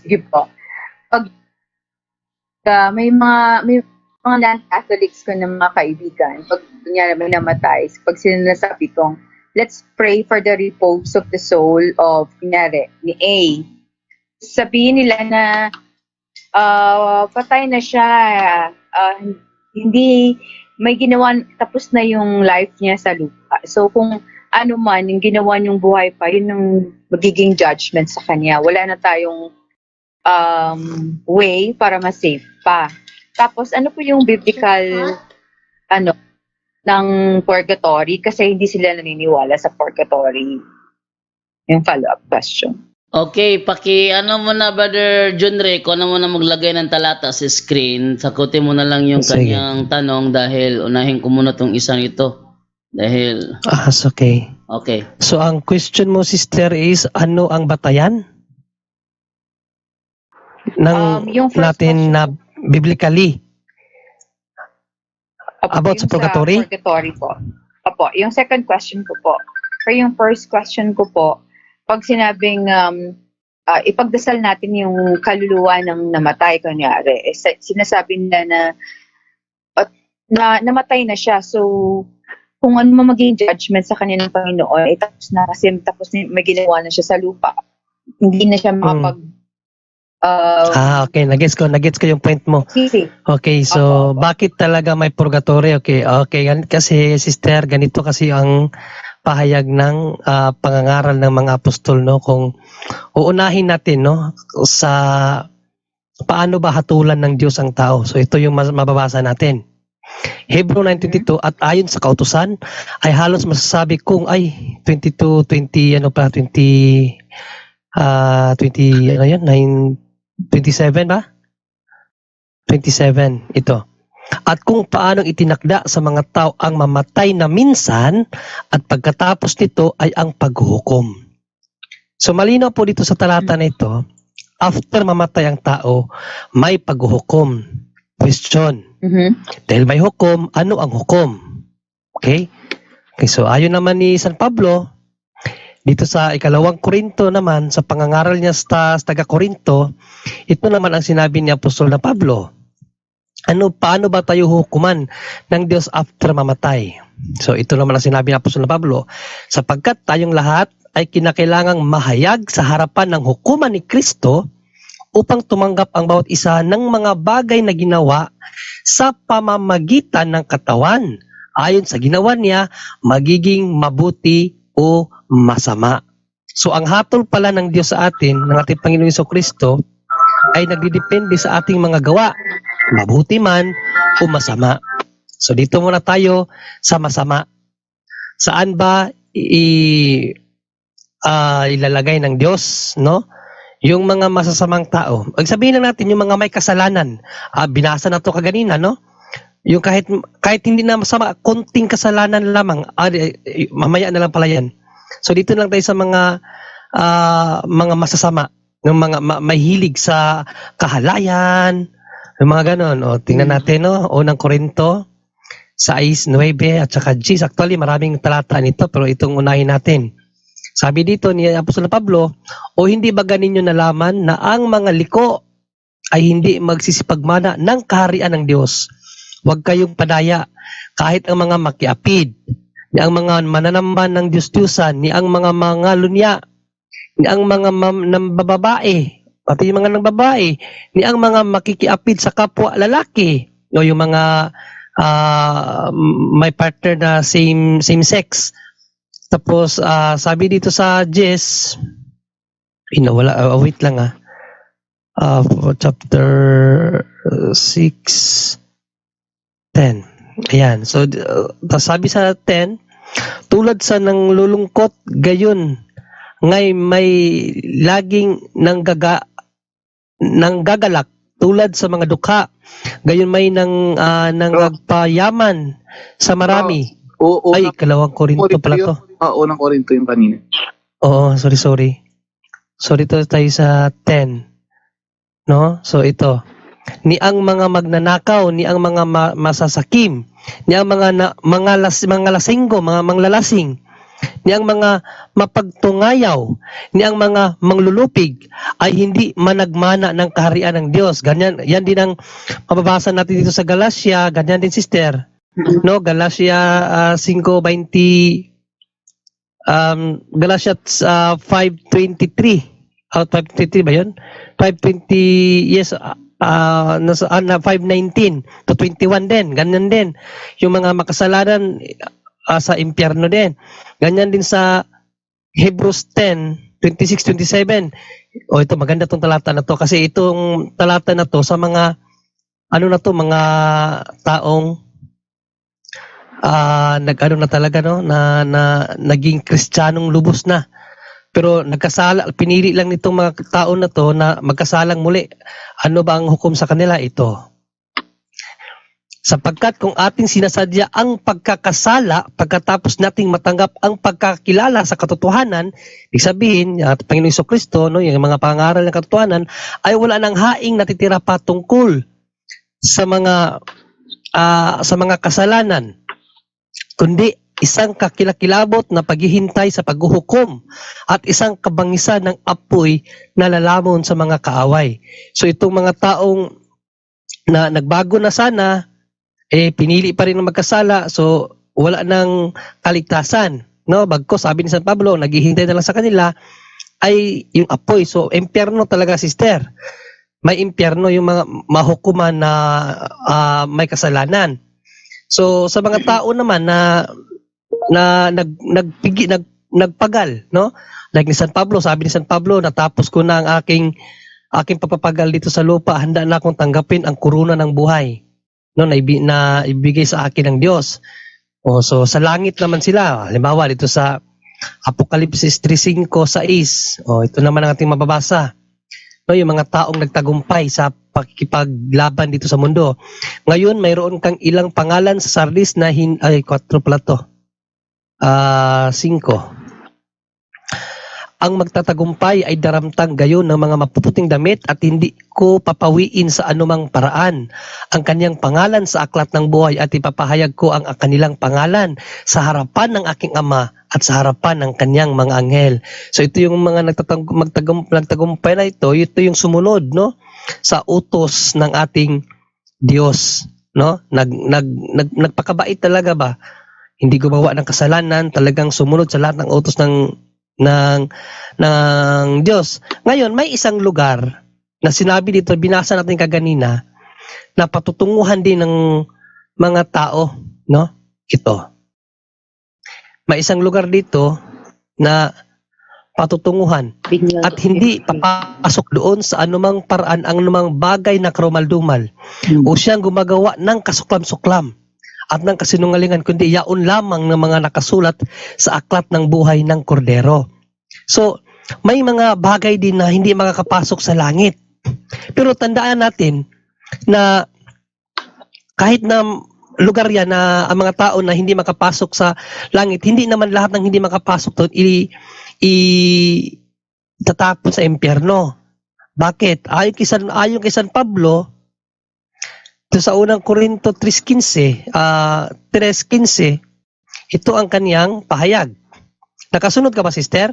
Sige po. Pag may mga non-Catholics ko na mga kaibigan, pag kunyari may namatay, pag sinasabi kong, let's pray for the repose of the soul of, kunyari, ni A. Sabihin nila na patay na siya, hindi, may ginawa, tapos na yung life niya sa lupa. So kung ano man, yung ginawa niyong buhay pa, yun yung magiging judgment sa kanya. Wala na tayong way para ma-save pa. Tapos ano po yung biblical ng purgatory? Kasi hindi sila naniniwala sa purgatory. Yung follow-up question. Okay, ano mo na, Brother John Ray, kung ano mo na maglagay ng talata sa screen, sakutin mo na lang yung Sige. kanyang tanong dahil unahin ko muna tong isang ito. Dahil, Okay. okay. So ang question mo, sister, is ano ang batayan? Yung first Natin question na biblically. About yung sa purgatory? Purgatory po. Opo, yung second question ko po. Pero yung first question ko po, pag sinabing ipagdasal natin yung kaluluwa ng namatay, kunyari, sinasabi nila na namatay na siya. So, kung ano maging judgment sa kanya ng Panginoon, tapos na kasi may ginawa na siya sa lupa. Hindi na siya makapag... Okay. Nagets ko yung point mo. Easy. Okay, so Opo. bakit talaga may purgatory? Okay, kasi sister, ganito kasi ang pahayag ng pangangaral ng mga apostol, no? Kung uunahin natin, no, sa paano ba hatulan ng Diyos ang tao. So ito yung mababasa natin. Hebrew 9:22, at ayon sa kautusan ay halos masasabi kung 27 ba? 27 ito. At kung paanong itinakda sa mga tao ang mamatay na minsan at pagkatapos nito ay ang paghuhukom. So malinaw po dito sa talata na ito, after mamatay ang tao, may paghuhukom. Question. Dahil may hukom, ano ang hukom? Okay, so ayon naman ni San Pablo, dito sa ikalawang Korinto naman, sa pangangaral niya sa taga Korinto, ito naman ang sinabi ni Apostol na Pablo. Paano ba tayo hukuman ng Diyos after mamatay? So ito naman ang sinabi ni Apostol na Pablo, sapagkat tayong lahat ay kinakailangang mahayag sa harapan ng hukuman ni Kristo upang tumanggap ang bawat isa ng mga bagay na ginawa sa pamamagitan ng katawan. Ayon sa ginawa niya, magiging mabuti o masama. So ang hatol pala ng Diyos sa atin, ng ating Panginoon Jesucristo, ay nagdidepende sa ating mga gawa, mabuti man o masama. So dito muna tayo sa masama. Saan ba ilalagay ng Diyos, no? Yung mga masasamang tao. Sabihin na natin yung mga may kasalanan. Binasa na to kaganina, no? Yung kahit hindi na masama, konting kasalanan lamang. Mamaya na lang pala yan. So dito lang tayo sa mga masasama, ng mga mahilig sa kahalayan, yung mga ganon. Tingnan natin, no? Unang Korinto 6:9 at saka 10. Actually, maraming talata nito, pero itong unahin natin. Sabi dito ni Apostol Pablo, o hindi ba ganin nyo nalaman na ang mga liko ay hindi magsisipagmana ng kaharian ng Diyos? Huwag kayong padaya, kahit ang mga makiapid, ni ang mga mananamban ng Diyos-Diyusan, ni ang mga lunya, ni ang mga babae, pati yung mga babae, ni ang mga makikiapid sa kapwa lalaki, o yung mga may partner na same sex. Tapos sabi dito sa Jess, wait lang chapter 6:10. Ayan. So sabi sa 10, tulad sa nang lulungkot gayon ngay may laging nanggagalak tulad sa mga dukha, gayon may nagpayaman sa marami. Ikalawang Korinto pala to. Unang Korinto yung kanina. Oo, sorry. Sorry, to tayo sa 10. No? So ito. Ni ang mga magnanakaw, ni ang mga masasakim, ni ang mga lasinggo, mga manglalasing, niyang mga mapagtungayaw, niyang mga manglulupig ay hindi managmana ng kaharian ng Diyos. Ganyan, yan din ang mababasa natin dito sa Galacia, ganyan din sister. No, Galacia 5:20, Galacia 5:23. 5:23 ba 'yun? 5:20, yes, nasa 5:19 to 21 din, ganyan din. Yung mga makasalanan sa impyerno din. Ganyan din sa Hebrews 10:26-27. O ito, maganda tong talata na to kasi itong talata na to sa mga mga taong nag-ano na talaga, no, na naging Kristiyanong lubos na. Pero nagkasala, pinili lang nitong mga tao na to na magkasalang muli. Ano ba ang hukom sa kanila? Ito. Sapagkat kung ating sinasadya ang pagkakasala pagkatapos nating matanggap ang pagkakilala sa katotohanan, ibig sabihin, Panginoong Jesucristo, no, yung mga pangaral ng katotohanan, ay wala nang haing natitira pa tungkol sa mga kasalanan, kundi isang kakilakilabot na paghihintay sa paghuhukom at isang kabangisan ng apoy na lalamon sa mga kaaway. So itong mga taong na nagbago na sana, pinili pa rin ng magkasala, so wala nang kaligtasan. No? Bagko, sabi ni San Pablo, naghihintay na lang sa kanila ay yung apoy. So impyerno talaga, sister. May impyerno yung mga mahukuman na may kasalanan. So sa mga tao naman na nagpagal, no? Like ni San Pablo, sabi ni San Pablo, natapos ko na ang aking pagpapagal dito sa lupa, handa na akong tanggapin ang kuruna ng buhay, no, na ibigay sa akin ng Diyos. So sa langit naman sila. Halimbawa dito sa Apokalipsis 3:5-6. Ito naman ang ating mababasa. No, yung mga taong nagtagumpay sa pakikipaglaban dito sa mundo. Ngayon, mayroon kang ilang pangalan sa Sardis na 4 pala to. 5. Ang magtatagumpay ay daramtang gayon ng mga mapuputing damit at hindi ko papawiin sa anumang paraan ang kanyang pangalan sa aklat ng buhay at ipapahayag ko ang kanilang pangalan sa harapan ng aking Ama at sa harapan ng kanyang mga anghel. So ito yung mga nagtagumpay na ito yung sumunod, no, sa utos ng ating Diyos, no? Nagpakabait talaga ba? Hindi gumawa ng kasalanan, talagang sumunod sa lahat ng utos ng Diyos. Ngayon, may isang lugar na sinabi dito, binasa natin kaganina, na patutunguhan din ng mga tao, no? Ito. May isang lugar dito na patutunguhan at hindi papasok doon sa anumang paraan ang anumang bagay na karumal-dumal o siyang gumagawa ng kasuklam-suklam at ng kasinungalingan, kundi yaon lamang ng mga nakasulat sa aklat ng buhay ng kordero. So, may mga bagay din na hindi makakapasok sa langit. Pero tandaan natin na kahit na lugar yan na ang mga tao na hindi makapasok sa langit, hindi naman lahat ng hindi makapasok doon tatapon sa impyerno. Bakit? Ayon kay San Pablo, sa unang Korinto 3:15, ito ang kaniyang pahayag. Nakasunod ka ba, sister?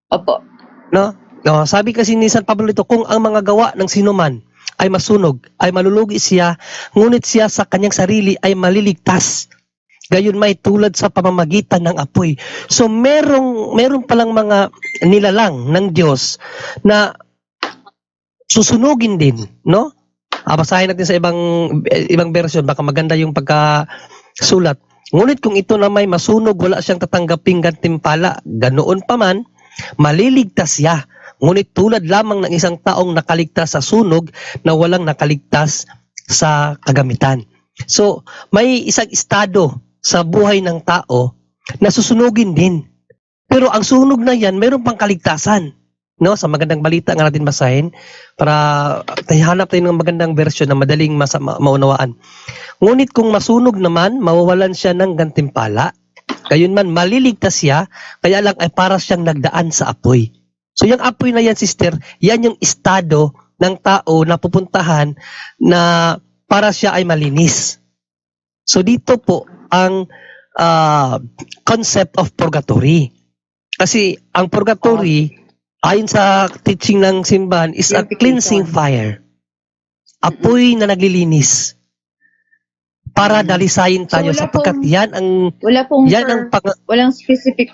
Opo. No? Sabi kasi ni San Pablo ito, kung ang mga gawa ng sinuman ay masunog, ay malulugi siya, ngunit siya sa kanyang sarili ay maliligtas. Gayon may tulad sa pamamagitan ng apoy. So meron palang mga nilalang ng Diyos na susunugin din, no? Basahin natin sa ibang version, baka maganda yung pagkasulat. Ngunit kung ito na may masunog, wala siyang tatanggaping gantimpala. Ganoon pa man, maliligtas siya. Ngunit tulad lamang ng isang taong nakaligtas sa sunog na walang nakaligtas sa kagamitan. So, may isang estado sa buhay ng tao na susunugin din. Pero ang sunog na yan, mayroon pang kaligtasan. No, sa magandang balita nga natin basahin para hanap tayo ng magandang version na madaling maunawaan. Ngunit kung masunog naman, mawawalan siya ng gantimpala. Gayon man, maliligtas siya, kaya lang ay para siyang nagdaan sa apoy. So yung apoy na yan, sister, yan yung estado ng tao na pupuntahan na para siya ay malinis. So dito po ang concept of purgatory. Kasi ang purgatory, ayon sa teaching ng simbahan, is a Purification. cleansing fire. Apoy na naglilinis. Para dalisayin tayo So, wala sapagkat pong- yan ang walang specific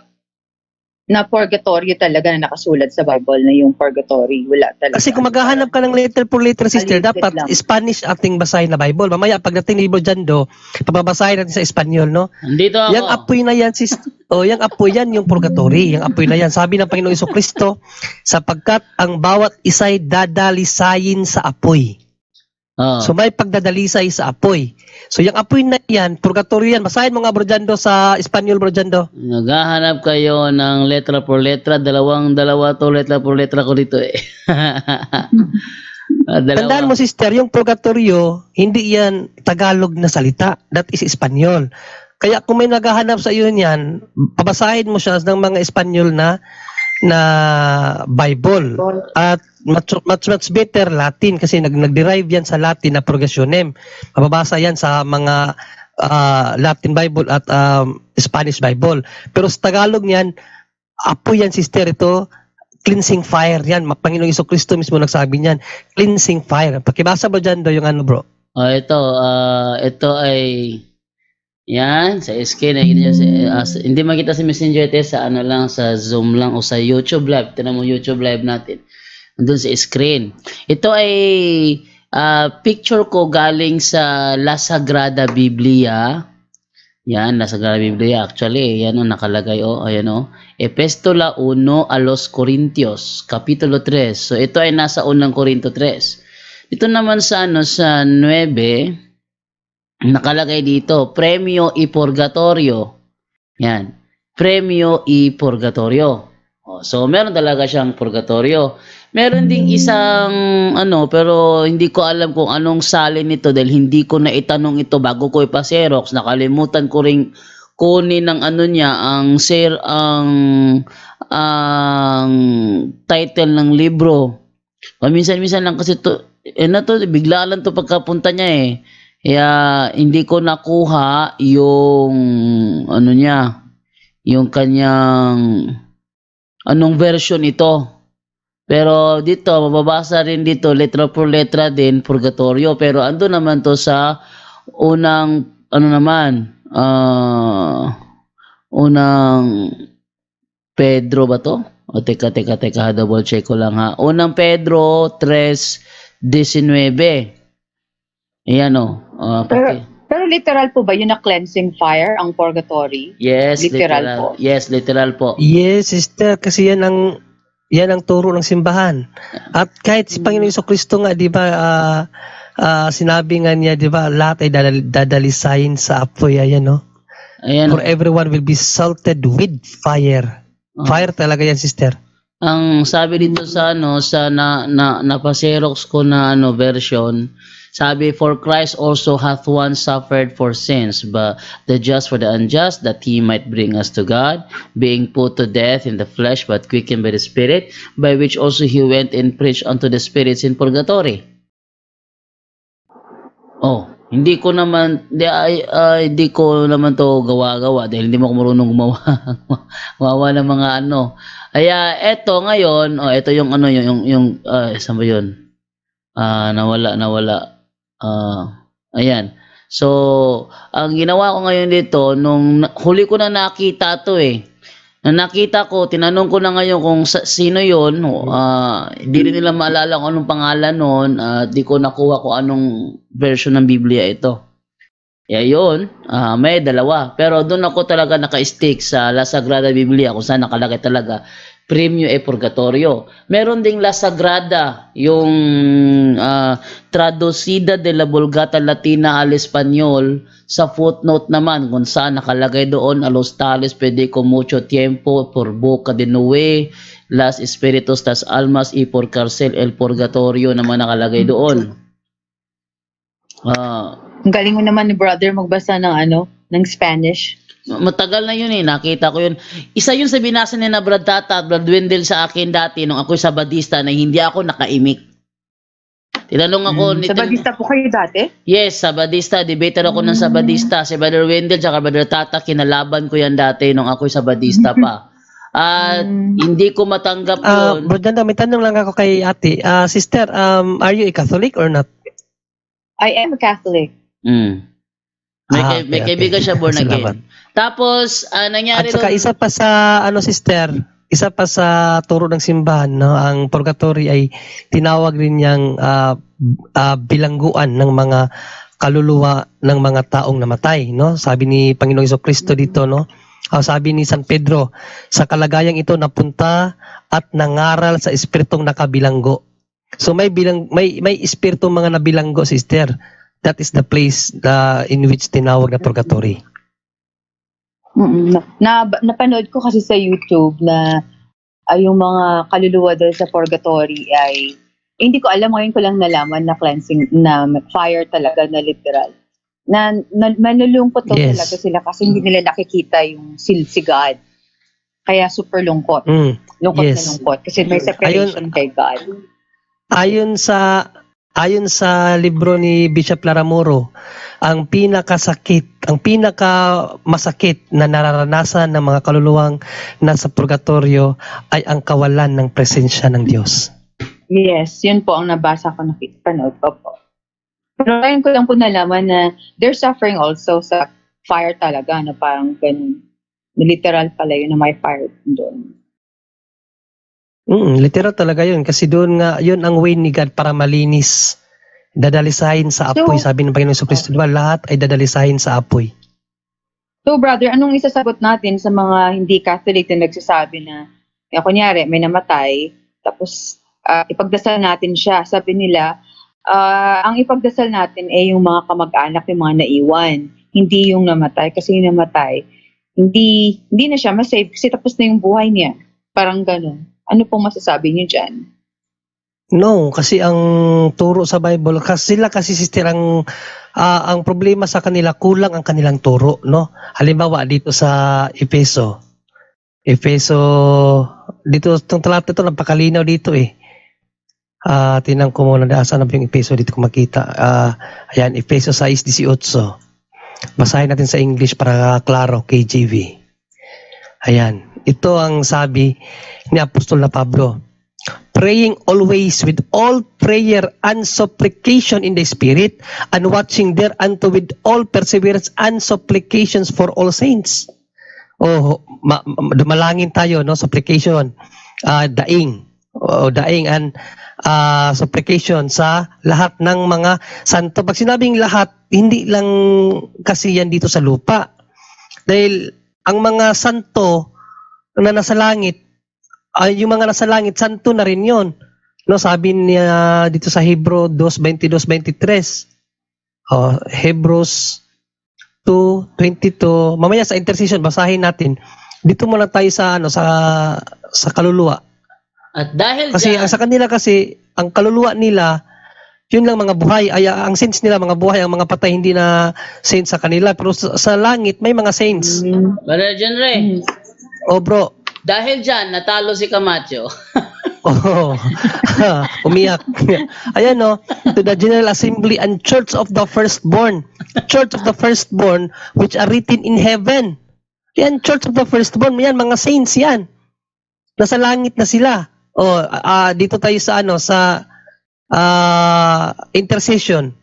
na purgatory talaga na nakasulat sa Bible na yung purgatory. Wala talaga. kasi kung maghahanap ka ng letter for letter, sister, Maliit dapat lang. Spanish ating basahin na Bible. Mamaya pagdating ni Libro Jando, pababasahin natin sa Espanyol, no? Andito ako. Yang apoy na yan, yang apoy yan, yung purgatory. Yang apoy na yan. Sabi ng Panginoong Jesucristo, sapagkat ang bawat isa'y dadalisayin sa apoy. Oo. So may pagdadalisay sa apoy. So yung apoy na yan, purgatory yan. Basahin mo nga, Bro Jando, sa Espanyol, Bro Jando. Naghahanap kayo ng letra por letra, dalawa to letra por letra ko dito eh. Tandaan mo, sister, yung purgatorio, hindi yan Tagalog na salita. That is Espanyol. Kaya kung may naghahanap sa iyo niyan, pabasahin mo siya ng mga Espanyol na Bible. At much better Latin kasi nag-derive yan sa Latin na purgationem. Mababasa yan sa mga Latin Bible at Spanish Bible. Pero sa Tagalog niyan, apoy yan, sister, ito cleansing fire yan. Panginoong Jesucristo mismo nagsabi niyan, cleansing fire. Pakibasa mo dyan do yung ano, bro. Ito ay yan sa SK na hindi makita si Messenger test sa ano lang sa Zoom lang o sa YouTube live. Tingnan mo YouTube live natin. Andun sa screen. Ito ay picture ko galing sa La Sagrada Biblia. Yan, La Sagrada Biblia actually, yan nakalagay ayan Epistola 1 a los Corintios, kapitulo 3. So ito ay nasa unang Korinto 3. Ito naman sa sa 9 nakalagay dito, Premio y Purgatorio. Yan. Premio y Purgatorio. So, meron talaga siyang purgatorio. Meron ding isang, pero hindi ko alam kung anong salin nito dahil hindi ko na itanong ito bago ko ipa-Xerox. Nakalimutan ko ring kunin ng niya, ang title ng libro. Paminsan-minsan lang kasi bigla lang to pagkapunta niya eh. Kaya hindi ko nakuha yung yung kanyang anong version ito. Pero dito mababasa rin dito letra por letra din purgatorio, pero ando naman to sa unang unang Pedro ba to? O teka, double check ko lang ha. Unang Pedro 3:19. Ayan Pero literal po ba yun na cleansing fire ang purgatory? Yes, Literal po. Yes, literal po. Yes, sister, kasi yan ang turo ng simbahan. At kahit si Panginoong Jesucristo nga, di ba, sinabi nga niya, di ba, lahat ay dadalisayin sa apoy, ayan, no? Ayan. For everyone will be salted with fire. Fire talaga yan, sister. Ang sabi dito sa napaserox ko na version, sabi, for Christ also hath once suffered for sins, but the just for the unjust, that he might bring us to God, being put to death in the flesh, but quickened by the Spirit, by which also he went and preached unto the spirits in purgatory. Hindi ko naman to gawa-gawa dahil hindi mo ako marunong gumawa ng mga Kaya eto ngayon, ito yung saan ba yun? Nawala. Ayan. So, ang ginawa ko ngayon dito, nung huli ko na nakita to na nakita ko, tinanong ko na ngayon kung sino yun, di rin nila maalala kung anong pangalan nun, di ko nakuha kung anong version ng Biblia ito. Kaya yun, may dalawa. Pero doon ako talaga naka-stick sa La Sagrada Biblia kung saan nakalagay talaga Premio e Purgatorio. Meron ding La Sagrada, yung Traducida de la Vulgata Latina al Español, sa footnote naman kung saan nakalagay doon a los tales pedico mucho tiempo por boca de Noé, las espíritus tas almas y por cárcel el purgatorio naman nakalagay doon. Ang galing mo naman ni brother magbasa ng Spanish. Matagal na yun nakita ko yun. Isa yun sa binasa ni na Brad Tata at Brad Wendell sa akin dati nung ako'y sabadista na hindi ako nakaimik. Tinanong ako ni Sabadista po kayo dati? Yes, Sabadista. Debater ako ng Sabadista. Si Brother Wendell tsaka Brother Tata, kinalaban ko yan dati nung ako'y Sabadista pa. At hindi ko matanggap yun. Bro Janda, may tanong lang ako kay ate. Sister, are you a Catholic or not? I am a Catholic. Mm. May kaibigan siya born Salamat. again. Tapos, nangyari At saka doon, isa pa sa sister, isa pa sa turo ng simbahan, no, ang purgatory ay tinawag rin niyang bilangguan ng mga kaluluwa ng mga taong namatay, no? Sabi ni Panginoong Jesucristo dito, no? Sabi ni San Pedro, sa kalagayang ito napunta at nangaral sa espiritong nakabilanggo. So may espiritong mga nabilanggo, sister. That is the place in which tinawag na purgatory. Napanood ko kasi sa YouTube na yung mga kaluluwa doon sa purgatory ay hindi ko alam, ngayon ko lang nalaman na cleansing, na fire talaga na literal. Na manlulungkot daw Yes. talaga sila kasi hindi nila nakikita yung si God. Kaya super lungkot. Lungkot Yes. na lungkot kasi may separation kay God. Ayon sa libro ni Bishop Laramuro, ang pinakamasakit na nararanasan ng mga kaluluwang nasa purgatorio ay ang kawalan ng presensya ng Diyos. Yes, yun po ang nabasa ko, napanood ko po. Pero ngayon ko lang po nalaman na they're suffering also sa fire talaga, na parang ganun. Literal pala yun na may fire doon. Literal talaga yun kasi doon nga yun ang way ni God para malinis. Dadalisahin sa apoy, So, sabi ng Panginoon Jesucristo, diba? Lahat ay dadalisahin sa apoy. So brother, anong isasagot natin sa mga hindi Catholic na nagsasabi na, kunyari, may namatay, tapos ipagdasal natin siya. Sabi nila, ang ipagdasal natin ay yung mga kamag-anak, yung mga naiwan. Hindi yung namatay. Kasi yung namatay, hindi na siya masave kasi tapos na yung buhay niya. Parang ganun. Ano pong masasabi niyo dyan? No, kasi ang turo sa Bible, kasi sister, ang problema sa kanila, kulang ang kanilang turo, no? Halimbawa, dito sa Efeso, dito, itong talata ito, napakalinaw dito eh. Tinang ko muna, saan na yung Efeso, dito ko makita. Ayan, Efeso 6:18. Basahin natin sa English para klaro, KJV. Ayan, ito ang sabi ni Apostol na Pablo. Praying always with all prayer and supplication in the Spirit, and watching thereunto with all perseverance and supplications for all saints. Dumalangin tayo, no? Supplication, daing and supplication sa lahat ng mga santo. Pag sinabing lahat, hindi lang kasi yan dito sa lupa. Dahil ang mga santo na nasa langit, yung mga nasa langit, santo na rin yun. No, sabi niya dito sa Hebrew 2:22-23. Hebrews 2:22. Mamaya sa intercession basahin natin. Dito muna tayo sa sa kaluluwa. at dahil Kasi dyan, sa kanila kasi ang kaluluwa nila yun lang mga buhay, ay ang saints nila mga buhay, ang mga patay hindi na saints sa kanila, pero sa langit may mga saints. Brother Jenre, Bro. dahil dyan, natalo si Camacho. Umiyak. Ayan to the General Assembly and Church of the Firstborn. Church of the Firstborn which are written in heaven. Yan, Church of the Firstborn. Yan, mga saints yan. Nasa langit na sila. Dito tayo sa sa intercession.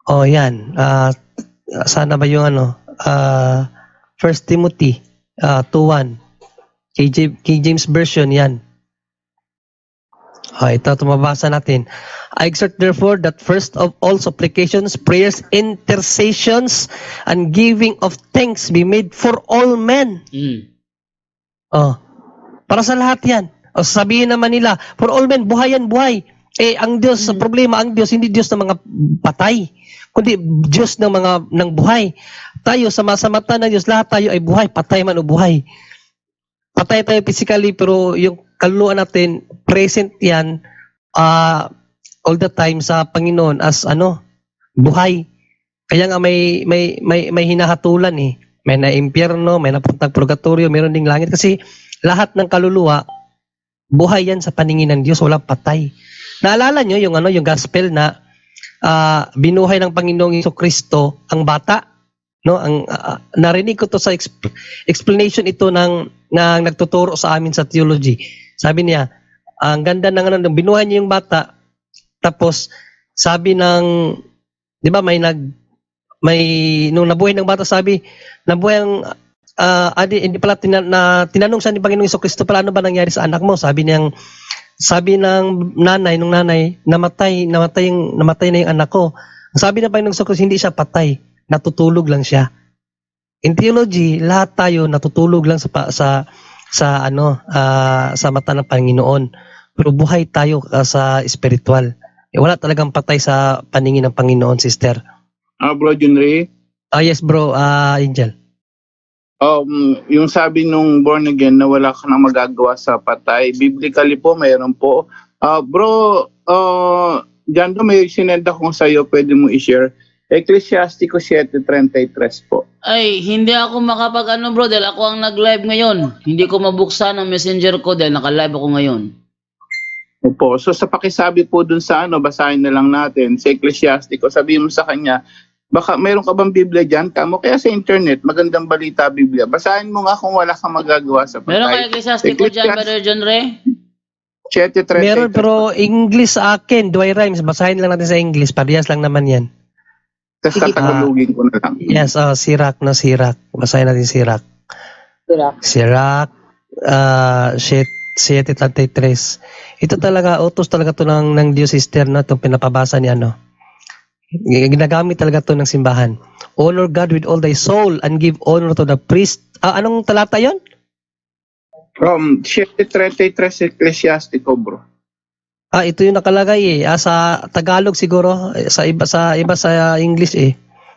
Yan. Sana ba yung 1 Timothy 2:1. King James Version, yan. Ito, mabasa natin. I exhort therefore that first of all supplications, prayers, intercessions, and giving of thanks be made for all men. Para sa lahat yan. Sabihin naman nila, for all men, buhay yan, buhay. Ang Diyos, sa problema, ang Diyos, hindi Diyos ng mga patay, kundi Diyos ng buhay. Tayo, sa mata ng Diyos, lahat tayo ay buhay, patay man o buhay. Patay tayo physically, pero yung kaluluwa natin, present yan all the time sa Panginoon as buhay. Kaya nga may hinahatulan eh. May na impyerno, may napuntang purgatorio, meron ding langit. Kasi lahat ng kaluluwa, buhay yan sa paningin ng Diyos, walang patay. Naalala nyo yung yung gospel na binuhay ng Panginoong Jesucristo ang bata, no? Narinig ko to sa explanation ito ng nagtuturo sa amin sa theology. Sabi niya, ang ganda ng binuhay niya yung bata. Tapos sabi ng, 'di ba, nung nabuhay ng bata, sabi, nabuhay ang hindi pala tinanong siya ni Panginoong Jesucristo, pala ano ba nangyari sa anak mo? Sabi ng nanay, namatay na yung anak ko. Ang sabi ng Panginoong Jesucristo, hindi siya patay, natutulog lang siya. In theology, lahat tayo natutulog lang sa mata ng Panginoon. Pero buhay tayo sa spiritual. Wala talagang patay sa paningin ng Panginoon, sister. Bro Junri, Yes bro, Angel. yung sabi nung born again na wala ka nang magagawa sa patay, biblically po, mayroon po. Bro, Jando, may sinenda kong sa'yo, pwede mo i-share. Ecclesiastico 7:33 po. Ay, hindi ako bro, dahil ako ang nag-live ngayon. Hindi ko mabuksan ang messenger ko dahil naka-live ako ngayon. Opo. So sa pakisabi po dun sa basahin na lang natin, sa Ecclesiastico, sabihin mo sa kanya, baka mayroon ka bang Biblia dyan? Kamo, kaya sa internet, magandang balita Biblia. Basahin mo nga kung wala kang magagawa sa patay. Meron kayo Ecclesiastico dyan, Brother John Ray? 7:33. Meron, pero English sa akin, dry rhymes. Basahin lang natin sa English. Parehas lang naman yan. Tapos tatalugin ko na lang. Yes, Sirach. Basahin natin Sirach. Sirach 7:33. Ito talaga, utos talaga to ng Diyos, sister, na itong pinapabasa ni Ginagamit talaga to ng simbahan. Honor God with all thy soul and give honor to the priest. Anong talata yon? From 7:33 Ecclesiastico, bro. Ito yung nakalagay sa Tagalog siguro, sa iba sa English eh.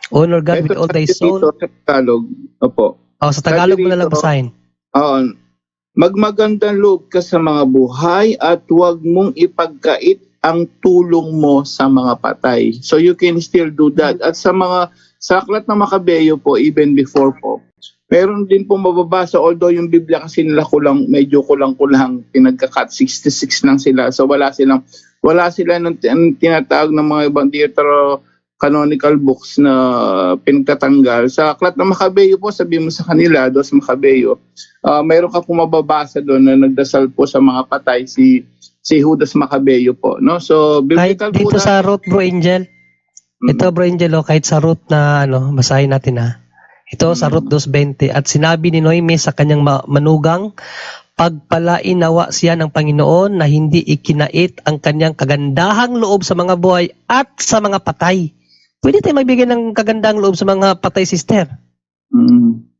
Honor God with all thy soul. Sa Tagalog, opo. Sa Tagalog mo na lang basahin. Magmagandang loob ka sa mga buhay at huwag mong ipagkait ang tulong mo sa mga patay. So you can still do that. At sa aklat ng Makabeyo po, even before po, meron din po mababasa, although yung Biblia kasi nila medyo kulang-kulang, pinagkakat 66 lang sila. So wala sila ng tinatawag ng mga ibang canonical books na pinagtatanggal. Sa aklat ng Makabeyo po, sabi mo sa kanila, doon sa Makabeyo, mayroon ka po mababasa doon na nagdasal po sa mga patay si Judas Macabeyo po, no? So biblical kahit dito sa root, bro Angel. Ito, bro Angel, kahit sa root na basahin natin Ito sa root 2:20, at sinabi ni Noemi sa kanyang manugang, pagpalain nawa siya ng Panginoon na hindi ikinait ang kanyang kagandahang loob sa mga buhay at sa mga patay. Pwede tayo magbigay ng kagandahang loob sa mga patay, sister.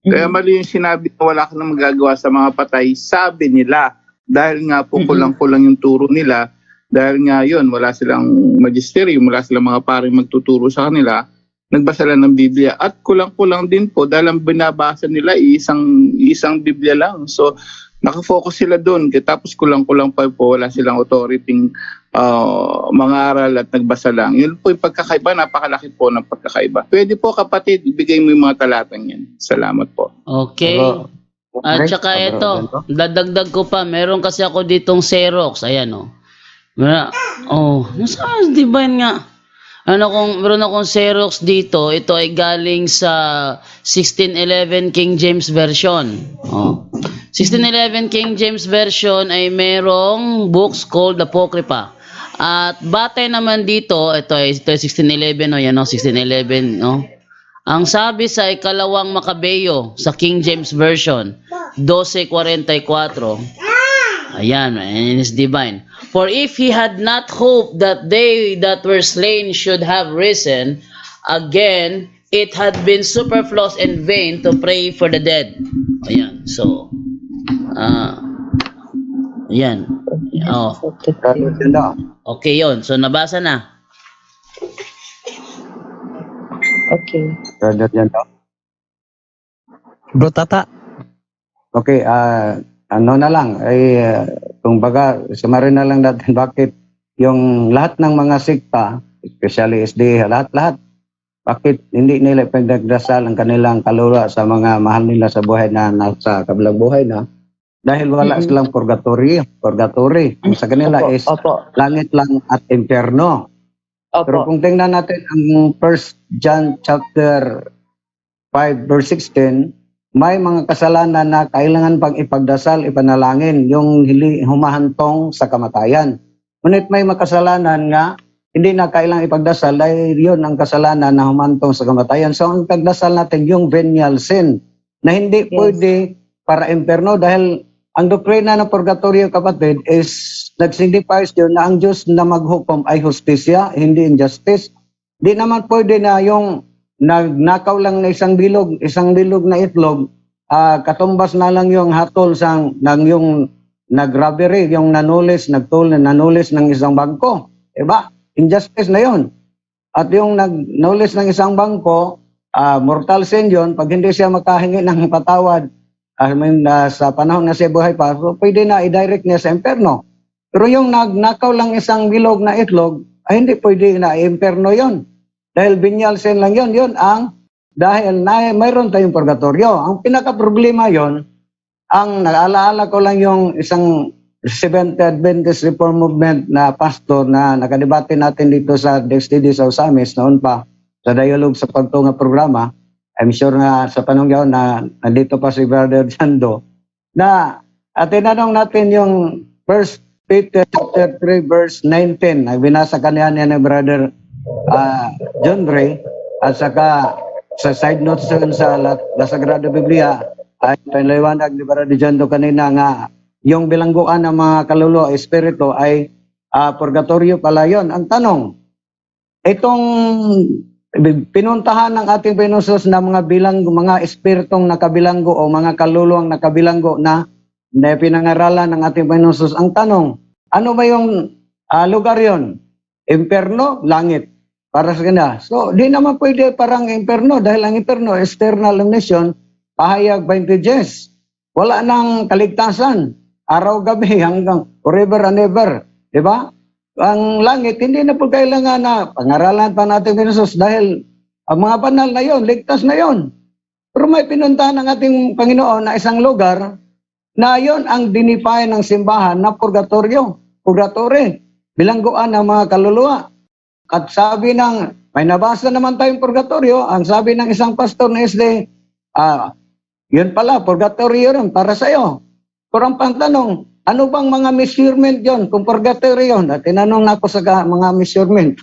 Kaya mali yung sinabi na wala ka na magagawa sa mga patay, sabi nila. Dahil nga po kulang-kulang yung turo nila, dahil nga yun, wala silang magisterium, wala silang mga paring magtuturo sa kanila, nagbasa lang ng Biblia. At kulang-kulang din po, dahil ang binabasa nila isang Biblia lang. So, nakafocus sila doon. Tapos kulang-kulang pa po, wala silang authority mangaral at nagbasa lang. Yun po yung pagkakaiba, napakalaki po ng pagkakaiba. Pwede po kapatid, ibigay mo yung mga talatang yan. Salamat po. Okay. At saka ito, dadagdag ko pa, meron kasi ako ditong Xerox, ayan nasaan, di ba nga? Meron akong Xerox dito, ito ay galing sa 1611 King James Version. 1611 King James Version ay merong books called Apocrypha. At batay naman dito, ito ay 1611, 1611, Ang sabi sa ikalawang Makabeyo sa King James Version, 12:44. Ayan, and it's divine. For if he had not hoped that they that were slain should have risen again, it had been superfluous and vain to pray for the dead. Ayan, so, ayan. Okay yon. So, nabasa na. Okay. Bro Tata. Okay, ano na lang, kung baga, sumarin na lang natin bakit yung lahat ng mga sikpa, especially SD, lahat, bakit hindi nila pinagdasal ang kanilang kaluluwa sa mga mahal nila sa buhay na nasa kabilang buhay na, dahil wala Mm-mm. silang purgatory. Ang sa kanila Opo, is opo, langit lang at impyerno. Pero opo. kung tingnan natin ang 1 John chapter 5 verse 16, may mga kasalanan na kailangan pang ipagdasal, ipanalangin, yung humahantong sa kamatayan. Ngunit may mga kasalanan nga hindi na kailangang ipagdasal dahil yun ang kasalanan na humantong sa kamatayan. So ang pagdasal natin yung venial sin na hindi Yes. pwede para impyerno dahil ang doktrina ng purgatorio, kapatid, is nag-signifies yun na ang Diyos na maghukom ay justisya, hindi injustice. Di naman pwede na yung nagnakaw lang na isang bilog na itlog, katumbas na lang yung hatol ng yung nag-robbery, yung nanulis ng isang bangko. Diba? Injustice na yun. At yung nagnulis ng isang bangko, mortal sin yun, pag hindi siya makahingi ng patawad, sa panahon na siya buhay pa, so pwede na i-direct niya sa impyerno. Pero yung nagnakaw lang isang bilog na itlog, ay hindi pwede na impyerno yon. Dahil venial sin lang yon. Yun ang, dahil mayroon tayong purgatorio. Ang pinaka-problema yon, ang nag-alaala ko lang yung isang Seventh Adventist Reform Movement na pastor na nakadebate natin dito sa DXTD sa Usamis noon pa, sa dialogue sa pagtunga programa. I'm sure na sa panahon ngayon na nandito pa si Brother Jando, na tinanong natin yung 1 Peter chapter 3 verse 19. Binasa kanina ni Brother John Ray, at saka sa side notes sa La Sagrada Biblia ay pinaliwanag ni Brother Jando kanina nga yung bilangguan ng mga kaluluwa, espiritu ay purgatorio pala yon. Ang tanong, itong pinuntahan ng ating Panginoon na mga espiritong nakabilanggo o mga kaluluwang nakabilanggo na pinangaralan ng ating Panginoon. Ang tanong, ano ba yung lugar yon? Impyerno, langit. Para sa kanya. So, di naman pwede parang impyerno dahil ang impyerno, external damnation, pahayag 20 Gs. Wala nang kaligtasan. Araw-gabi hanggang forever and ever. Diba? Ang langit, hindi na po kailangan na pangaralan pa natin Panginoon dahil ang mga banal na yon, ligtas na yon. Pero may pinuntahan ng ating Panginoon na isang lugar na yon ang dinify ng simbahan na purgatorio, purgatory, bilangguan ng mga kaluluwa. At sabi may nabasa naman tayong purgatorio, ang sabi ng isang pastor na SD, yun pala, purgatorio rin para sa'yo. Pero ang pantanong, ano bang mga measurement yon kung purgatory yon? At tinanong na ako sa mga measurement.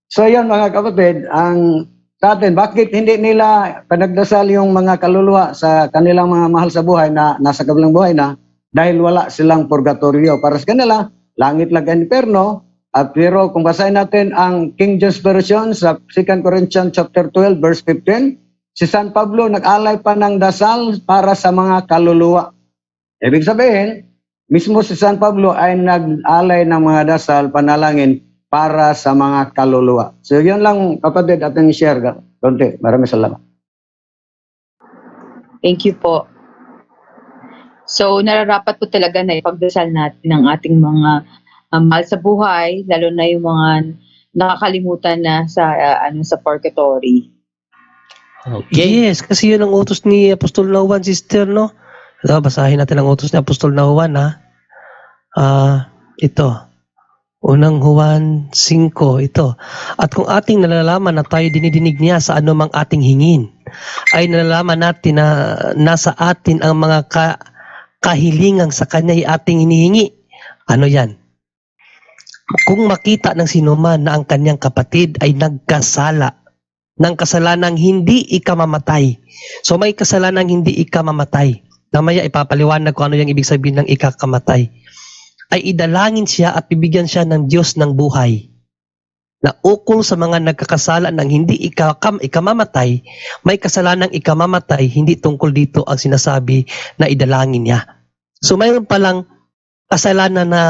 So yon mga kapatid, ang sa atin, bakit hindi nila panagdasal yung mga kaluluwa sa kanilang mga mahal sa buhay na nasa kabilang buhay na dahil wala silang purgatorio. Para sa kanila, langit lang ang impyerno. At pero kung basahin natin ang King James Version sa 2 Corinthians chapter 12 verse 15, si San Pablo nag-alay pa ng dasal para sa mga kaluluwa. Ibig sabihin, mismo si San Pablo ay nag-alay ng mga dasal, panalangin para sa mga kaluluwa. So yun lang kapatid ating share. Konti. Maraming salamat. Thank you po. So nararapat po talaga na ipagdasal natin ang ating mga mahal sa buhay, lalo na yung mga nakakalimutan na sa purgatory. Okay. Yes, kasi yun ang utos ni Apostol Juan, sister, no? So, basahin natin ang utos ni Apostol Juan, ha? Ito. Unang Juan 5, ito. At kung ating nalalaman na tayo dinidinig niya sa anumang ating hingin, ay nalalaman natin na nasa atin ang mga kahilingang sa kanya'y ating hinihingi. Ano yan? Kung makita ng sinuman na ang kanyang kapatid ay nagkasala ng kasalanang hindi ikamamatay. So may kasalanang hindi ikamamatay. Namaya ipapaliwanag ko ano yung ibig sabihin ng ikakamatay. Ay idalangin siya at bibigyan siya ng Diyos ng buhay. Na ukol sa mga nagkakasala ng hindi ikamamatay, may kasalanang ikamamatay, hindi tungkol dito ang sinasabi na idalangin niya. So mayroon palang kasalanan na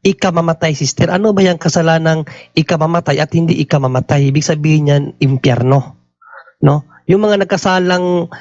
ikamamatay, sister. Ano ba yung kasalanang ikamamatay at hindi ikamamatay? Ibig sabihin niyan, impyerno. No? Yung mga nagkasalang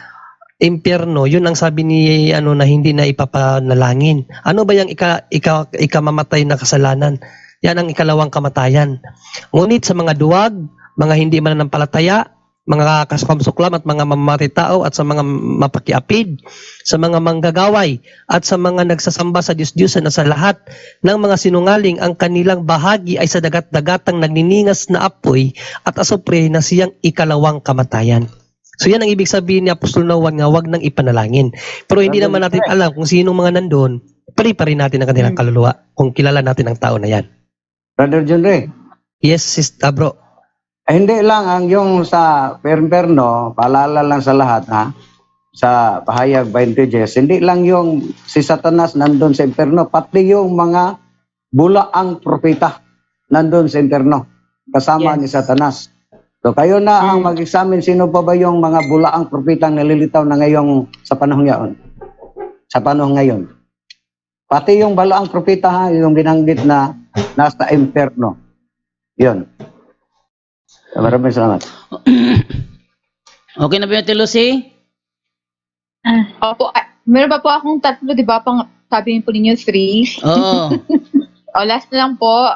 impyerno, yun ang sabi ni na hindi na ipapanalangin. Ano ba yung ikamamatay na kasalanan? Yan ang ikalawang kamatayan. Ngunit sa mga duwag, mga hindi mananampalataya, mga kasuklam-suklam at mga mamamatay tao at sa mga mapakiapid, sa mga manggagaway at sa mga nagsasamba sa Diyos-Diyosan na sa lahat ng mga sinungaling ang kanilang bahagi ay sa dagat-dagatang nagniningas na apoy at asupre na siyang ikalawang kamatayan. So yan ang ibig sabihin ni Apostol Juan nga wag nang ipanalangin. Pero hindi naman natin alam kung sinong mga nandun, pari pa rin natin ang kanilang kaluluwa kung kilala natin ang tao na yan. Brother John Ray. Yes, sister bro. Hindi lang ang yung sa perno, paalala lang sa lahat ha, sa pahayag 20 hindi lang yung si Satanas nandun sa imperno, pati yung mga bulaang propeta nandun sa imperno, kasama ni Satanas. So kayo na ang mag-examine sino pa ba yung mga bulaang propetang nalilitaw na ngayong sa panahon ngayon. Sa panahon ngayon. Pati yung bulaang propeta ha, yung binanggit na nasa imperno. Yun. Maraming salamat. Okay na ba yung Lucy? Opo, meron pa po akong tatlo, di ba? Sabi niyo po ninyo 3. Oo. Last na lang po.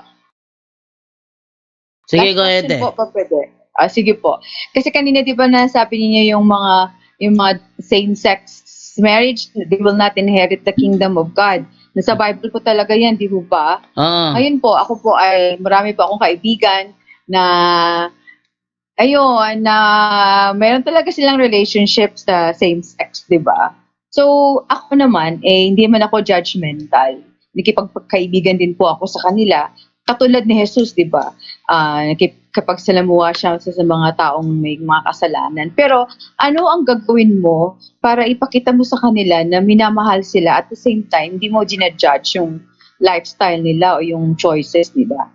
Sige, Last go ahead. question po, pa pwede. Sige po. Kasi kanina, di ba, nasabi niyo yung mga same-sex marriage, they will not inherit the kingdom of God. Nasa Bible po talaga yan, di ba? Oo. Ngayon po, ako po ay marami po akong kaibigan na meron talaga silang relationship sa same sex, 'di ba? So, ako naman hindi man ako judgmental. Nakipagkaibigan din po ako sa kanila. Katulad ni Jesus, 'di ba? Kapag salamuha siya sa mga taong may mga kasalanan. Pero ano ang gagawin mo para ipakita mo sa kanila na minamahal sila at the same time hindi mo ginajudge yung lifestyle nila o yung choices, 'di ba?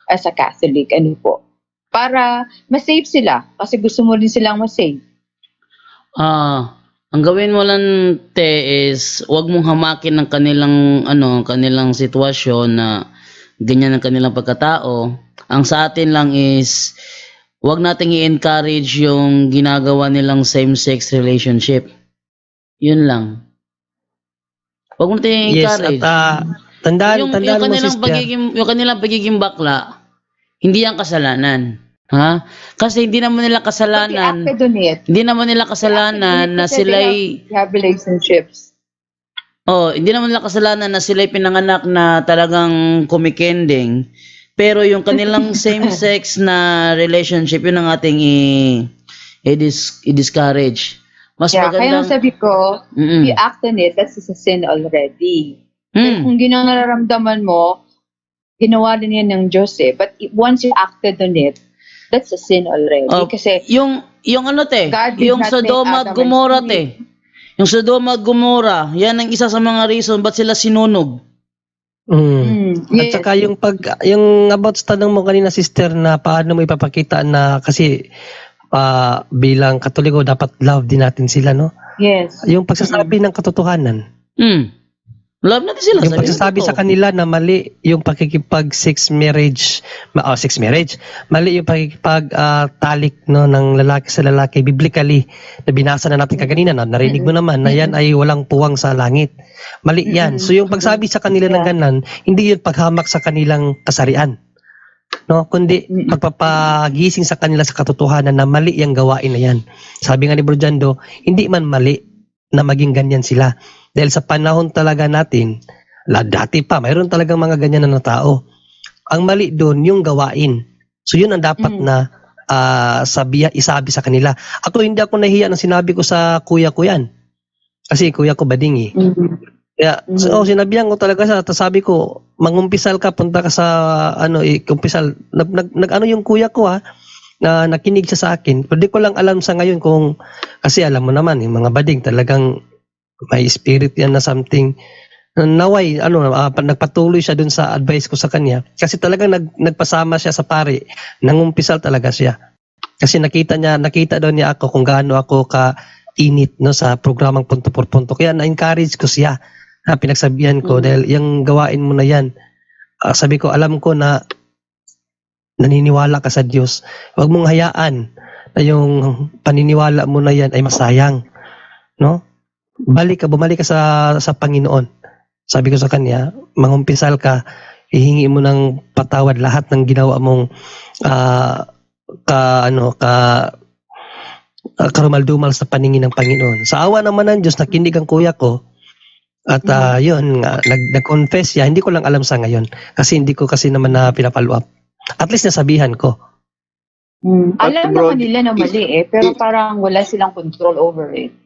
As a Catholic, ano po? Para ma-save sila kasi gusto mo rin silang ma-save. Ang gawin mo lang is wag mong hamakin ng kanilang sitwasyon na ganyan ang kanilang pagkatao. Ang sa atin lang is wag nating i-encourage yung ginagawa nilang same-sex relationship. Yun lang. Wag mo nating Yes, i-encourage. at tandaan mo, sister. Yung kanilang pagiging bakla, hindi yan kasalanan. Ha? Kasi hindi naman nila kasalanan. Hindi naman nila kasalanan na sila'y have relationships. hindi naman nila kasalanan na sila'y pinanganak na talagang kumikending. Pero yung kanilang same-sex na relationship, yun ang ating i-discourage. Mas Kaya magandang sabi ko, you act on it, that's a sin already. Kung nararamdaman mo, ginawa din yan ng Diyos But once you acted on it, that's a sin already. Kasi yung God did yung not Sodoma make at Adam Gomorrah, and Eve. Yung Sodoma at Gomorrah, yan ang isa sa mga reason ba't sila sinunog. At saka yung about sa tanong mo kanina, sister, na paano mo ipapakita na kasi bilang Katoliko dapat love din natin sila, no? Yes. Yung pagsasabi ng katotohanan. Love natin sila. Yung pagsasabi sa kanila na mali yung pakikipag-sex marriage, mali yung pakikipag-talik ng lalaki sa lalaki, biblically, na binasa na natin kaganina, narinig mo naman na yan ay walang puwang sa langit. Mali yan. So yung pagsabi sa kanila ng ganan, hindi yun paghamak sa kanilang kasarian. No, kundi pagpapagising sa kanila sa katotohanan na mali yung gawain na yan. Sabi nga ni Bro Jando, hindi man mali na maging ganyan sila. Dahil sa panahon talaga natin, dati pa, mayroon talagang mga ganyan na tao. Ang mali doon, yung gawain. So yun ang dapat na isabi sa kanila. Ako, hindi ako nahiya ng sinabi ko sa kuya ko yan. Kasi kuya ko bading Kaya, sinabihan ko talaga siya. Tapos sabi ko, mangumpisal ka, punta ka sa, kumpisal. Yung kuya ko na nakinig siya sa akin. Pero di ko lang alam sa ngayon kasi alam mo naman, yung mga bading talagang may spirit yan na something. Naway, nagpatuloy siya dun sa advice ko sa kanya. Kasi talagang nagpasama siya sa pare. Nangumpisal talaga siya. Kasi nakita daw niya ako kung gaano ako ka-init sa programang Punto por Punto. Kaya na-encourage ko siya. Pinagsabihan ko dahil yung gawain mo na yan. Sabi ko, alam ko na naniniwala ka sa Diyos. Huwag mong hayaan na yung paniniwala mo na yan ay masayang. No? Bumalik ka sa Panginoon. Sabi ko sa kanya, mangumpisal ka, ihingi mo ng patawad lahat ng ginawa mong karumal-dumal sa paningin ng Panginoon. Sa awa naman ng Diyos, nakinig ang kuya ko. At yun, nag-confess siya. Hindi ko lang alam sa ngayon. Kasi hindi ko kasi naman na pinapalo up. At least nasabihan ko. Alam bro, naman nila na mali pero parang wala silang control over it.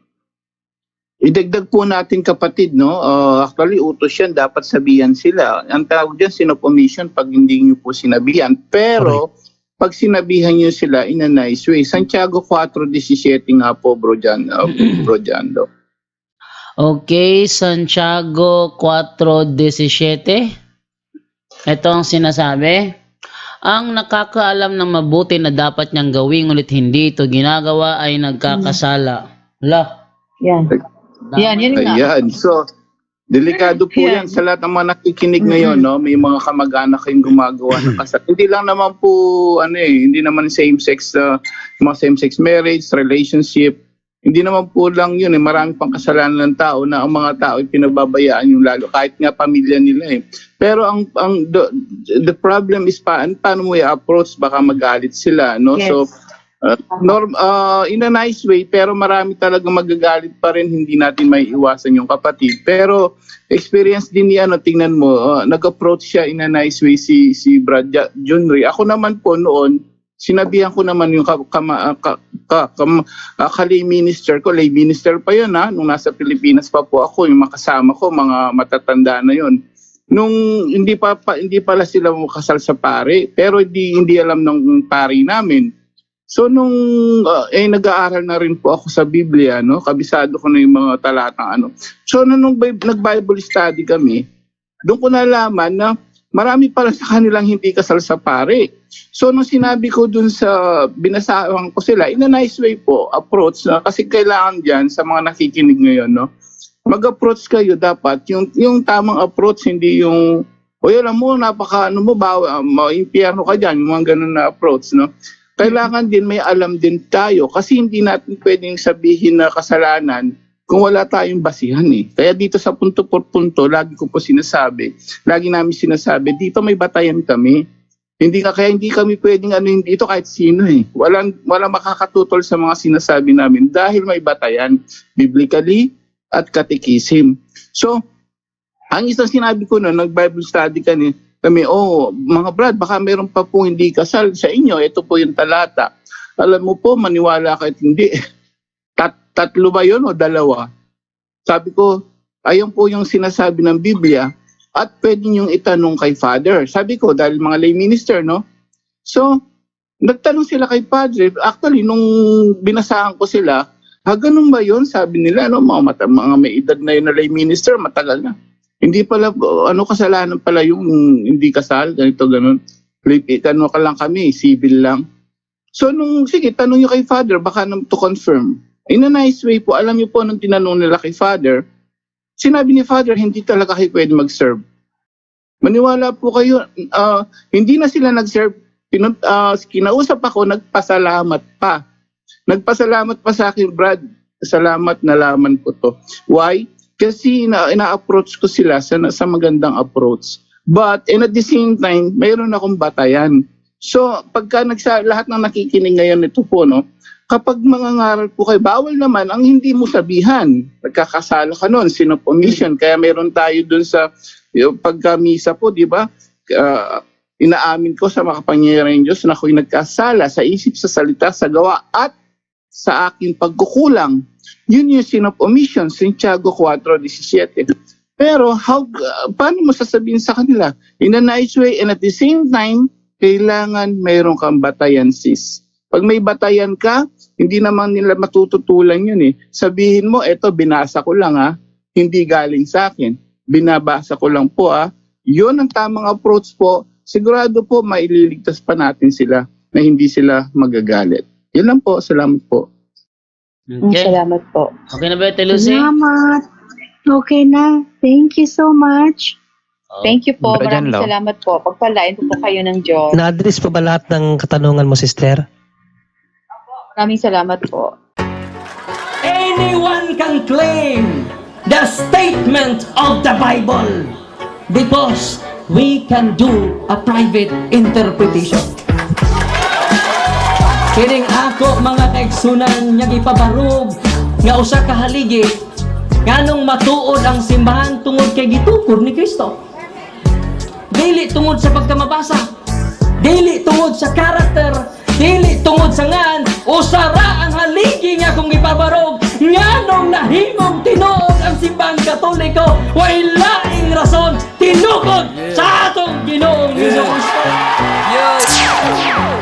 Idagdag po natin kapatid, no? Actually, utos yan. Dapat sabihan sila. Ang tawag dyan, sin of omission pag hindi nyo po sinabihan. Pero, pag sinabihan nyo sila in a nice way, Santiago 4:17 nga po, Bro Jando. Okay, Santiago 4:17. Ito ang sinasabi. Ang nakakaalam ng mabuti na dapat niyang gawin ngunit hindi ito ginagawa ay nagkakasala. Yan. Yun nga. Ayan. So, delikado po yan sa lahat ng mga nakikinig ngayon, no? May mga kamag-anak kayong gumagawa ng kasal. Hindi lang naman po, hindi naman same-sex, mga same-sex marriage, relationship. Hindi naman po lang yun, marami pang kasalanan ng tao na ang mga tao ay pinababayaan yung lalo, kahit nga pamilya nila Pero the problem is paano mo i-approach, baka magalit sila, no? Yes. So, in a nice way, pero marami talaga magagalit pa rin, hindi natin may iwasan yung kapatid. Pero experience din niya, tingnan mo, nag-approach siya in a nice way si Brad Junri. Ako naman po noon, sinabihan ko naman yung lay minister ko, lay minister pa yun nung nasa Pilipinas pa po ako, yung makasama ko, mga matatanda na yun. Nung hindi pala sila kasal sa pare, pero hindi alam ng pari namin. So nung nag-aaral na rin po ako sa Biblia, no, kabisado ko na yung mga talatang So nung nag-Bible study kami, doon ko nalaman na marami pala sa kanilang hindi kasal sa pare. So nung sinabi ko doon sa binasaan ko sila, in a nice way po, approach na kasi kailangan diyan sa mga nakikinig ngayon, no. Mag-approach kayo dapat yung tamang approach, hindi yung alam mo impyerno ka diyan, yung mga ganun na approach, no. Kailangan din may alam din tayo kasi hindi natin pwedeng sabihin na kasalanan kung wala tayong basihan Kaya dito sa punto por punto, lagi namin sinasabi, dito may batayan kami. Kaya hindi kami pwedeng dito kahit sino Walang makakatutol sa mga sinasabi namin dahil may batayan, biblically at catechism. So, ang isang sinabi ko nag-Bible study kami, mga brad, baka meron pa po hindi kasal sa inyo. Ito po yung talata. Alam mo po, maniwala kahit hindi. Tatlo ba yun o dalawa? Sabi ko, ayun po yung sinasabi ng Biblia at pwede niyong itanong kay Father. Sabi ko, dahil mga lay minister, no? So, nagtanong sila kay Padre. Actually, nung binasaan ko sila, ganun ba yun? Sabi nila, mga may edad na yun na lay minister, matagal na. Hindi pala, kasalanan pala yung hindi kasal, ganito, ganun. Ka lang kami, civil lang. So, sige, tanong nyo kay Father, baka to confirm. In a nice way po, alam niyo po, nung tinanong nila kay Father, sinabi ni Father, hindi talaga kayo pwede mag-serve. Maniwala po kayo, hindi na sila nag-serve. Kinausap ako, nagpasalamat pa. Nagpasalamat pa sa akin, Brad. Salamat, nalaman ko to. Why? Kasi ina-approach ko sila sa magandang approach. But, and at the same time, mayroon akong batayan. So, pagka lahat ng nakikinig ngayon nito po, no, kapag mangangaral po kayo, bawal naman ang hindi mo sabihan. Nagkakasala ka nun, sin of omission. Kaya mayroon tayo dun sa pagkamisa po, di ba? Inaamin ko sa makapangyarihang Diyos na ako'y nagkasala sa isip, sa salita, sa gawa, at sa aking pagkukulang. Yun yung sin of omission, Santiago 4:17. Pero paano mo sasabihin sa kanila? In a nice way and at the same time, kailangan mayroon kang batayan, sis. Pag may batayan ka, hindi naman nila matututulan yun Sabihin mo, eto binasa ko lang hindi galing sa akin. Binabasa ko lang po Yun ang tamang approach po. Sigurado po maililigtas pa natin sila na hindi sila magagalit. Yun lang po. Salamat po. Okay. Salamat po. Okay na ba ito, Lucy? Salamat. Okay na. Thank you so much. Thank you po. Brad Maraming Janlo. salamat po. Pagpalain po kayo ng Diyos. Na-address po ba lahat ng katanungan mo, sister? Maraming salamat po. Anyone can claim the statement of the Bible because we can do a private interpretation. Kining ako mga kaigsunan nga gipabarog nga usa ka haligi nganong matuod ang simbahan tungod kay gitukod ni Kristo. Dili tungod sa pagkamabasa, dili tungod sa karakter, dili tungod sa ngan, usara ang haligi nga kung gipabarog nganong nahimong tinuod ang simbahan Katoliko, way laing rason tinukod sa atong Ginoong Hesus Kristo. Yo!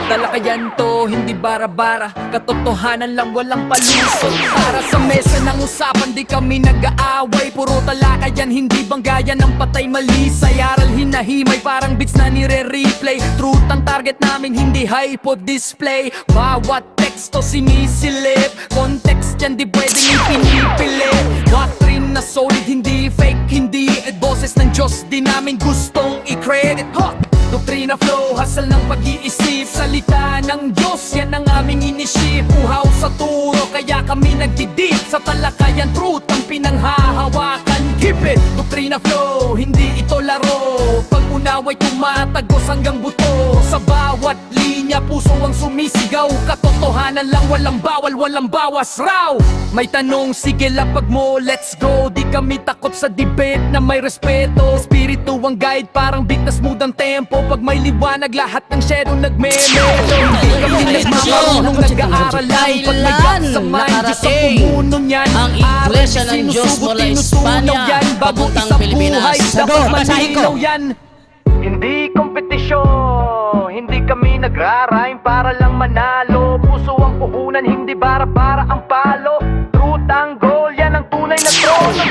Talakayan to, hindi bara-bara, katotohanan lang, walang palusot. Para sa mesa ng usapan, di kami nag-aaway, puro talakayan, hindi banggayan ng patay malisay. Aral hinahimay, parang beats na nire-replay. Truth ang target namin, hindi hypo display. Bawat teksto sinisilip, context yan di pwedeng ipinipilit. Doctrine na solid, hindi fake, hindi boses ng Diyos, di namin gustong i-credit. Doktrina flow, hasal ng pag-iisip, salita ng Diyos, yan ang aming inisip. Uhaw sa turo, kaya kami nagdidip sa talakayan, truth ang pinanghahawakan. Keep it! Doktrina flow, hindi ito laro, pag-unaway tumatagos hanggang buto. Sa bawat linya, puso ang sumisigaw, katotohanan lang, walang bawal, walang bawas raw. May tanong, sige lapag mo, let's go. Di kami takot sa debate na may respeto. Spirito ang guide, parang beat na smooth ang tempo. Pag may liwanag, lahat ng shadow nagme-melo. Hindi kami nagmamarunong nag-aaral lang. Pag may gap sa mind, Diyos ang pumuno niyan. Ang Iglesia ng Diyos mula Espanya papuntang Pilipinas. Dapat malinaw yan. Hindi kompetisyon, hindi kami nagrarime para lang manalo. Puso ang puhunan, hindi bara-bara ang palo. Truth ang goal, yan ang tunay na trono.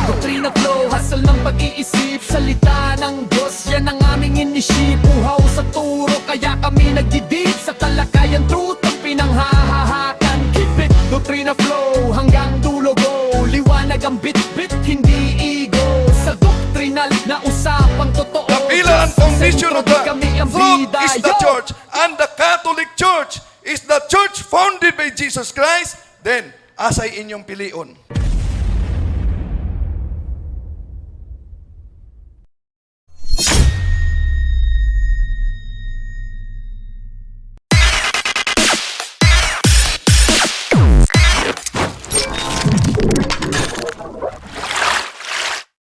Doktrina flow, hasal ng pag-iisip, salita ng Diyos, yan ang aming inisip. Uhaw sa turo, kaya kami nagdidip sa talakayan, truth ang pinanghahahakan. Keep it, doktrina flow, hanggang dulo go. Liwanag ang bit-bit, hindi ego. Sa doktrinal na usapang totoo, The pillar and foundation of the kami ang truth bida. is the church, and the Catholic Church is the church founded by Jesus Christ. Then, asay inyong pilion.